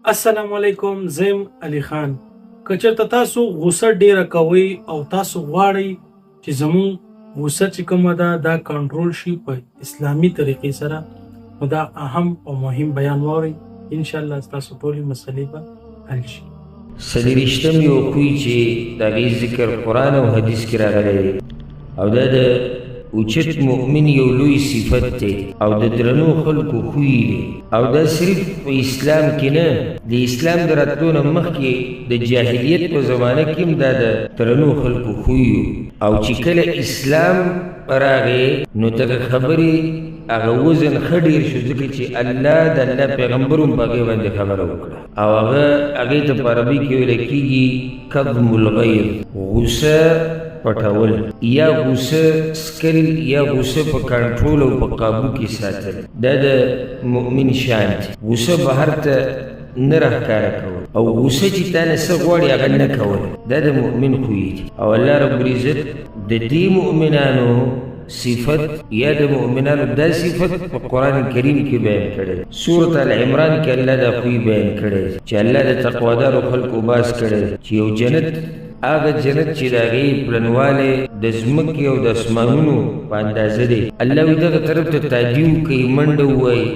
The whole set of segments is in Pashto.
السلام علیکم، زم علي خان. که چېرته تاسو غوسه ډیره کوئ او تاسو غواړئ چې زموږ غوسه چې کومه ده دا کنټرول شي په اسلامي طریقې سره، نو دا اهم او مهم بیان واورئ. انشاءالله ستاسو ټولې مسلې به حل شي. څلېرویشتم یو خوی چې د هغې ذکر قرآن او حدیث کې راغلی دی او دا د اوچت مؤمن یو لوی صفت دی او د درنو خلکو خوی دی او دا صرف په اسلام کې نه، د اسلام د راتلو نه مخکې د جاهلیت په زمانه کې هم دا د درنو خلکو خوی او چې کله اسلام راغی نو دغه خبرې هغه وزن ښه ډېر شو، ځکه چې الله د الله پیغمبر هم په هغې باندې خبره وکړه او هغې ته په عربي کې ویل کېږي کظم الغیظ، غوسه پټول یا غوسه سکل یا غوسه په کنټرول او په قابو کې ساتل. دا د مؤمن شان دی. غوسه بهر ته نه راښکاره کول او غوسه چې تا نه څه غواړي هغه نه کول، دا د مؤمن خوی دی او الله رب العزت د دې مؤمنانو صفت یا د مؤمنانو دا صفت په قرآن کریم کې بیان کړی. سورة العمران کې الله دا خوی بیان کړی چې الله د تقوادارو خلکو باز کړی چې یو جنت، هغه جنت چې د هغې پلنوالی د ځمکې او د اسمانونو په اندازه دی. الله وایي دغه طرف ته تعدي وکړئ، منډه ووایئ،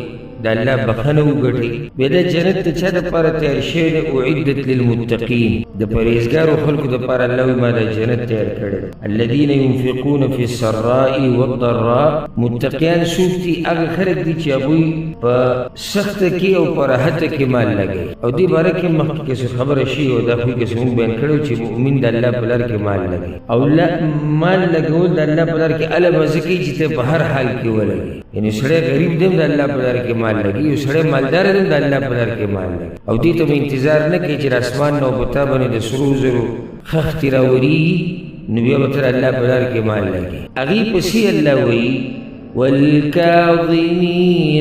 د الله بخښنه وګټئ. بیا دا جنت د چا دپاره تیار شوی دی؟ اعدت للمتقین، د پرهیزګارو خلکو دپاره الله وایي ما دا جنت تیار کړی. الذین ينفقون فی السراء والضراء، متقیان څوک دي؟ هغه خلک دي چې هغوی په سخته کې او په راحته کې مال لګوي او دې باره کې مخکې څه خبره شوې او دا خوی کسې موږ بیان کړی چې مؤمن د الله په لار کې مال لګوي او مال لګول د الله په لار کې هله مزه کوي چې ته په هر حال کې ولګوي. یعنې سړی غریب دی هم د الله په لار کې مال لګي، یو سړی مالدار دی هم د الله په لار کې مال لګي او دې ته به انتظار نه کوي چې د اسمان نه او په تا باندې د سرو زرو خښتې راورېږي نو بیا به تر الله په لار کې مال لګي. هغې پسې الله وایي والكاظمين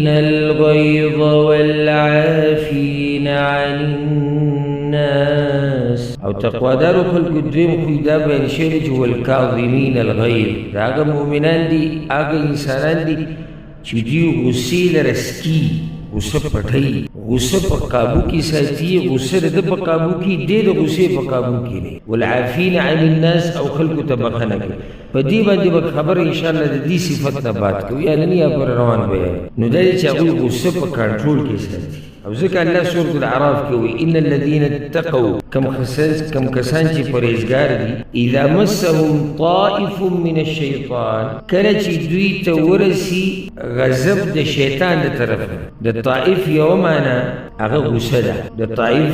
الغيظ والعافين عن الناس، او تقوادارو خلکو دویم خوی دا بیان شوی دی چې والکاظمین الغیظ، دا هغه مؤمنان دي، هغه انسانان دي چې دوی غصې لره سکي، غصه پټوي، غصه په قابو کې ساتي، غصه د ده په قابو کې دی، د غصې په قابو کې دی. والعافین عن الناس، او خلکو ته بخښنه کوي. په دې باندې به خبره انشاءالله د دې صفت نه بات کوو یا نن یا پر روان بیان. نو دا دی چې هغوی غصه په کنټرول کې ساتي او ځکه الله سورة الاعراف کې وایي ان الذین اتقوا، کم کسان چې پرهیزګار دي، اذا مسهم طائف من الشیطان، کله چې دوی ته ورسي غضب د شیطان د طرف نه. د طائف یو معنا هغه غوسه ده، د طائف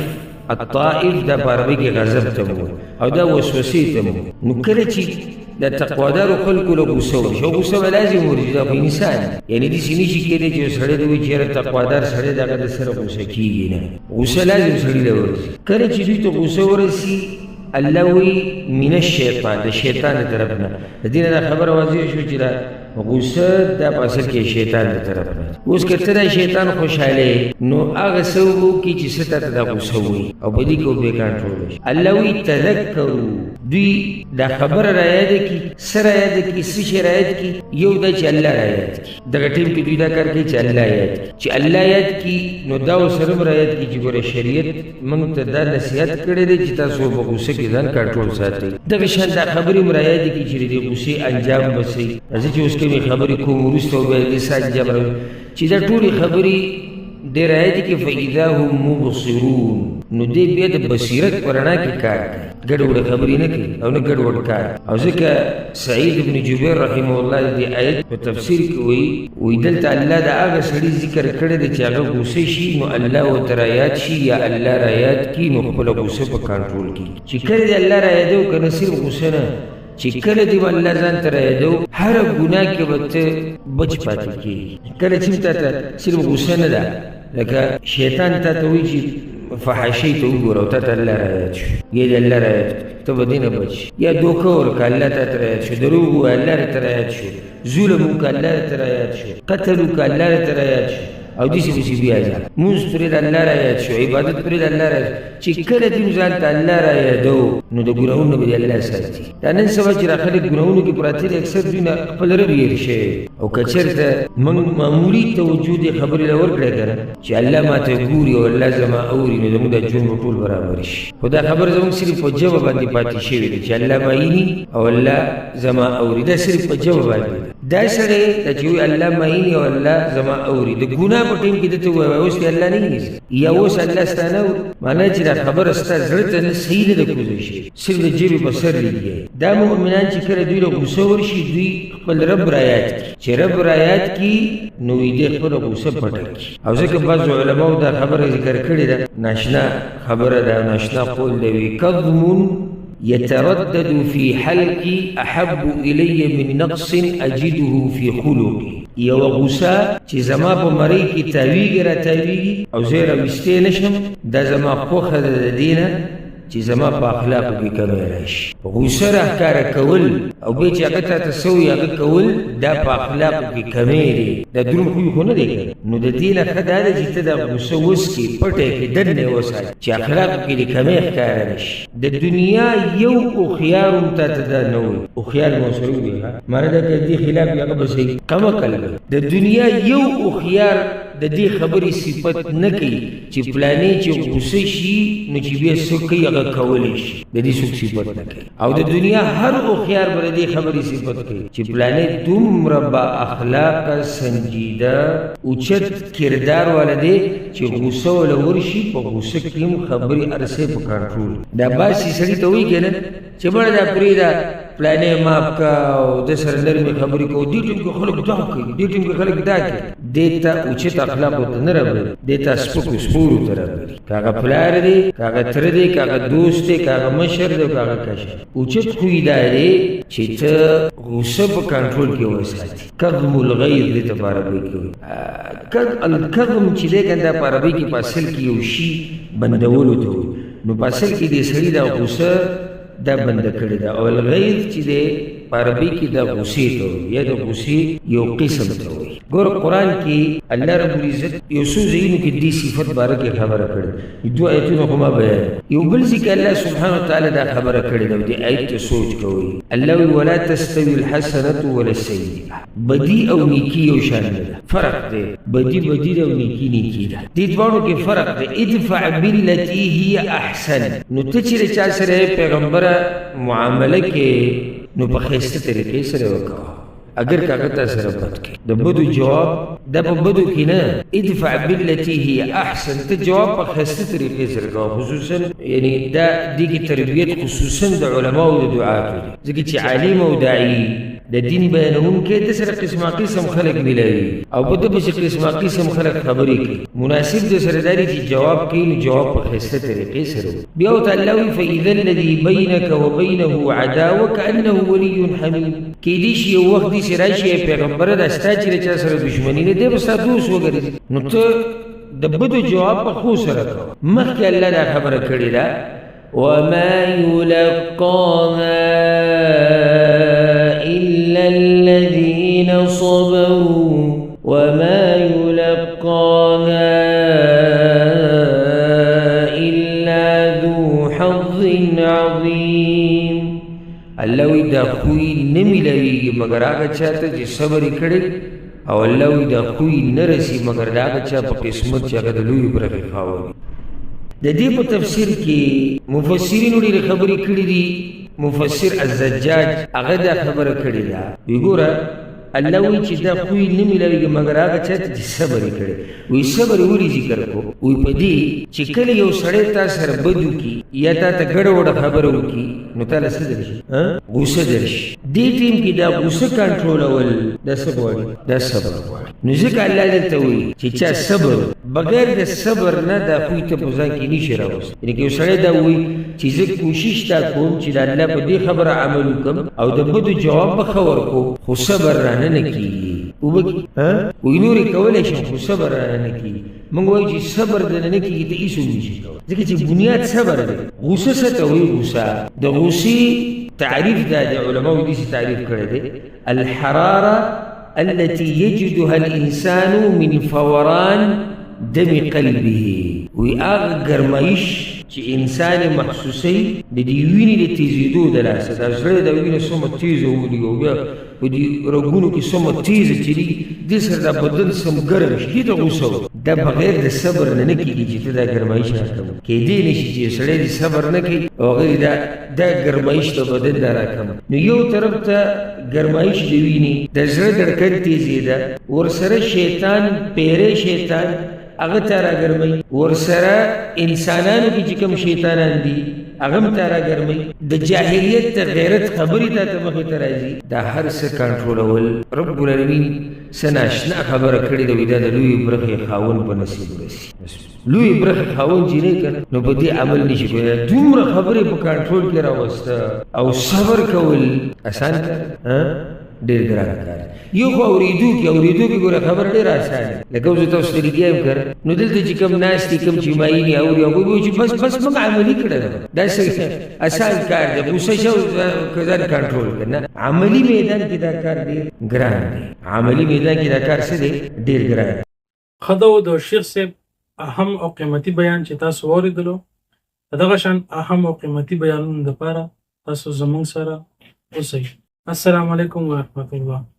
الطائف دا په عربي کې غضب ته مو او دا وسوسې ته مو. نو کله چې د تقوادارو خلکو له غوسه وشي او غوسه به لازم ورځي، دا خو انسان یعنې داسې نه شي کېدی چې یو سړی د وایي چې یاره تقوادار سړی د هغه د سره غوسه کېږي نه، غوسه لازم سړي له ورځي. کله چې دوی ته غوسه ورسي الله وایي من الشیطان، د شیطان د طرف نه. د دې نه دا خبره واضح شو چې دا غوسه دا په اصل کې شیطان د طرف نه. اوس که ته دا شیطان خوشحاله نو هغه څه وکړي چې څه ته دا غوسه وایي او په دې کې بې کنټروله شي. الله وایي تذکرو، دوی دا خبره را یاده کړي. څه را یاده کړي؟ څه شی را یاد کړي؟ یو دا چې الله را یاد کړي. دغه ټیم کې دوی دا کار کوي چې الله یاد کړي. چې الله یاد کړي نو دا ورسره هم را یاد کړي چې ګوره شریعت موږ ته دا نصیحت کړی دی چې تاسو په غوسه کې ځان کنټرول ساتئ. دغه شان دا خبرې هم را یاد کړي چې د غوسې انجام به څه وي. راځئ چې اوس کومې خبرې کوم وروسته بیا دې څه انجام راوړي چې دا ټولې خبرې دې را یاد کړي. فاذا هم مبصرون، نو دې بیا د بصیرت په رڼا کې کار کوي، ګډوډه خبرې نه کوي او نه ګډوډ کار. او ځکه سعید بن جبیر رحمه الله دې آیت په تفسیر کې وایي دلته الله د هغه سړي ذکر کړی دی چې هغه غوسه شي نو الله ورته را یاد شي یا الله را یاد کړي نو خپله غوسه په کنټرول کړي. چې کله دې الله را یادو که نه صرف غوسه نه، چې کله دې به الله ځان ته را یادو هره ګناه کې به ته بچ پاتې کېږي. کله چې تا ته صرف غوسه نه ده، لکه شیطان تا ته وایي چې فحاشۍ ته وګوره او تا ته الله را یاد شو، یا دې الله را یاد ته به دې نه بچ، یا دوکه ورکړه الله تا ته را یاد شو، دروغ ووایه الله راته را یاد شو، ظلم وکړه الله راته را یاد شو، قتل وکړه الله راته را یاد شو، او داسې پسې بیا ځه مونځ پرې د الله را یاد شو عبادت پرې د الله را چې کله دې ځان ته الله را یادو نو د ګناهونو به الله ساتي دا نن سبا چې را خلک ګناهونو کې پراته دي اکثر دوی نه خپل رب هېر شوی او که چېرته موږ معمولي توجه دې خبرې له ورکړی که نه چې الله ماته ګوري او الله زما اوري نو زموږ دا ژوند به ټول برابر شي خو دا خبره زموږ صرف په ژبه باندې پاتې شوې ده چې الله معیني او الله زما اوري دا صرف په ژبه باندې دا سړی دا چې وایي الله معیني او الله زما اوري د ګناه په ټیم کې درته ووایي اوس دې الله نه نیسي یا اوس الله ستا نه اوري معنی چې دا خبره ستا زړه ته نه صحیح نه ده کوزی شي صرف د ژبې په سر لګي دا مؤمنان چې کله دوی له غوسه ورشي دوی خپل رب را یاد کړي چې رب را یاد کړي نو دې خپله غوسه پټه کړي او ځکه بعضو علماو دا خبره ذکر کړې ده ناشنا خبره ده ناشنا قول دی کظم يتردد في حلقي أحب إلي من نقص أجده في خلقي یو غوسه چې زما په مرۍ کې تاویږي را تاویږي او زه یې راویستی نشم دا زما خوښه ده د دې نه چې زما په اخلاقو کې کمی راشي غوسه راښکاره کول او بیا چې هغه تا ته څه وي هغه کول دا په اخلاقو کې کمی دی دا دروند خوی خو نه دی که نو د دې نه ښه دا ده چې ته دا غوسه وڅکې پټه یې کړې دننه یې وساتې چې اخلاقو کې دې کمی ښکاره نه شي د دنیا یو هوښیار هم تا ته دا نه وایي هوښیار مو سره ووایي معنی دا که دې خلاف وي هغه به صحیح قمقل د دنیا یو هوښیار د دې خبرې صفت نه کوي چې فلانې چې غوسه شي نو چې بیا څه کوي هغه کولی شي د دې څوک صفت نه کوي او د دنیا هر هوښیار به د دې خبرې صفت کوي چې فلانې دومره با اخلاقه سنجیده اوچت کردار والا دی چې غوسه وله ورشي په غوسه کې هم خبرې هر څه په کنټرول دا باسي سړي ته وایي که نه چې بړه دا پرېږده پلانې ماف کا او د سره نرمې خبرې کوو دې ټیم کې خلک دا کوي دې ټیم کې خلک دا کوي دې ته اوچت اخلاقو ته نه رابلي دې ته سپکو سپورو ته رابلي که هغه پلار دی که هغه تره دی که هغه دوست دی که هغه مشر دی که هغه کشر اوچت خوی دا دی چې ته غوسه په کنټرول کې وساتي کظم الغیظ دې ته په عربۍ کې وایي الکظم چې دی که دا په عربۍ کې په اصل کې یو شي بندولو ته وایي نو په اصل کې دې سړي دا غوسه دا بند کړی دا او الغیظ چې دی په عربي کې د غوسې ته وایي یا د غوسې یو قسم ته وایي ګوره قرآن کې الله رب العزت یو څو ځایونو کې دې صفت باره کې خبره کړې دوه آیتونه خو ما بیان یو بل ځای کې الله سبحانه وتعالی دا خبره کړې ده دې آیت ته سوچ کوئ الله وایي ولا تستوي الحسنة ولا السیئة بدي او نیکي یو شان نه ده فرق دی بدي ده او نیکي ده دې دواړو کې فرق دی ادفع بالتي هي احسن نو ته چې چا سره پیغمبره معامله کې نو په ښایسته طریقې سره وکړه اگر کاغه تا سره بد کې د بدو جواب د په بدو کې نه ادفع بالتي هي احسن ته جواب په ښایسته طریقې سره کوه خصوصا یعنی دا دغه تربیت خصوصا د علماو او د دعاتو ځکه چې عالم او داعي د دین بیانونکي د سره قسم خلک ملوي او په دغه قسمه قسم خلک خبرې کوي مناسب د سرداري چې جواب کوي جواب په ښایسته طریقې سره بیا او تعالی فاذا الذي بينك وبينه عداوه كانه ولي حميم کې دې شی وخت دې راشي پیغمبر د استا چې چا سره دښمنی نه دی بس تاسو وګورئ نو ته د بدو جواب په خو سره مخکې الله دا خبره کړې ده وما يلقاها إلا الذين صبروا وما يلقاها إلا ذو حظ عظيم الله وی دا خوی نمیلویږي مگر هغه چاته چې صبر کړي او الله وی دا خوی نرسي مگر هغه چا په قسمت چې هغه د لوی برخه خاوري د دې په تفسیر کې مفسرین ډېرې خبرې کړې دي مفسر الزجاج هغه دا خبره کړې ده وګوره الله وی چې دا خوی نه ملويږي مگر هغه چې صبر کړي وی صبر ولې ذکر کو وی په دې چې کله یو سړی تاسو سره بدو کی یا تا ته ګډوډ خبره وکي نو تعالی څه درشي غوسه درشي دې ټیم کې دا غوسه کنټرول اول د صبر د صبر نو ځکه الله دې ته وی چې چا صبر بغیر د صبر نه دا خوی ته په ځان کې نشي راوست یعنی کې یو سړی دا وی چې زه کوشش تا کوم چې د الله په دې خبره عمل وکم او د بدو جواب بخور کو خو صبر نه کیږي وبکی وی نور کولای شي خو صبر نه کیږي موږ وایو چې صبر د نه کیږي ته هیڅ نشي کولای ځکه چې بنیاد صبر دی غوسه څه ته وایي غوسه د غوسې تعریف دا د علماو دې تعریف کړی دی الحراره التي يجدها الإنسان من فوران دم قلبه وآغا گرمایش چې انسان محسوسي د دې وینې د تیزېدو د لاسه دا زړه د وینې څومره تیزه ولي او بیا په دې رګونو کې څومره تیزه چلي دې سره دا بدن سم ګرم شي دې ته غوسه دا بغیر د صبر نه کېږي چې ته دا ګرمایش راکم کېدی نه شي چې سړی د صبر نه کوي او غیر دا ګرمایش د بدن دا راکم نو یو طرف ته ګرمایش د وینې د زړه دړکن تیزېده ورسره شیطان پیری شیطان هغه ته راګرموي ورسره انسانانو کې چې کوم شیطانان دي هغه هم ته راګرموي د جاهلیت ته غیرت خبرې ته مخې ته راځي دا هر څه کنټرولول رب العالمین څه ناشنا خبره کړې ده دا د لویې برخې خاوند په نصیب رسي لویې برخې خاوند چې نه کړ نو په دې عمل نشي کولی دومره خبرې په کنټرول کې راوسته او صبر کول اسان کار ډېر ګران کار یو خو اورېدو کې ګوره خبر ډېر اسانه لکه اوس تاسو ته لیکم کړ نو دلته چې کوم ناست دي کوم چې مایني اوري او وایي چې بس موږ عملي کړی دا اسان کار دی غوسه شو ځان کنټرول کړه عملي میدان کې دا کار ډېر ګران دی عملي میدان کې دا کار څه دی ډېر ګران خدو د شیخ صاحب اهم او قیمتي بیان چې تاسو اوریدلو دغه شان اهم او قیمتي بیانونو لپاره تاسو زموږ سره اوسئ السلام علیکم ورحمت الله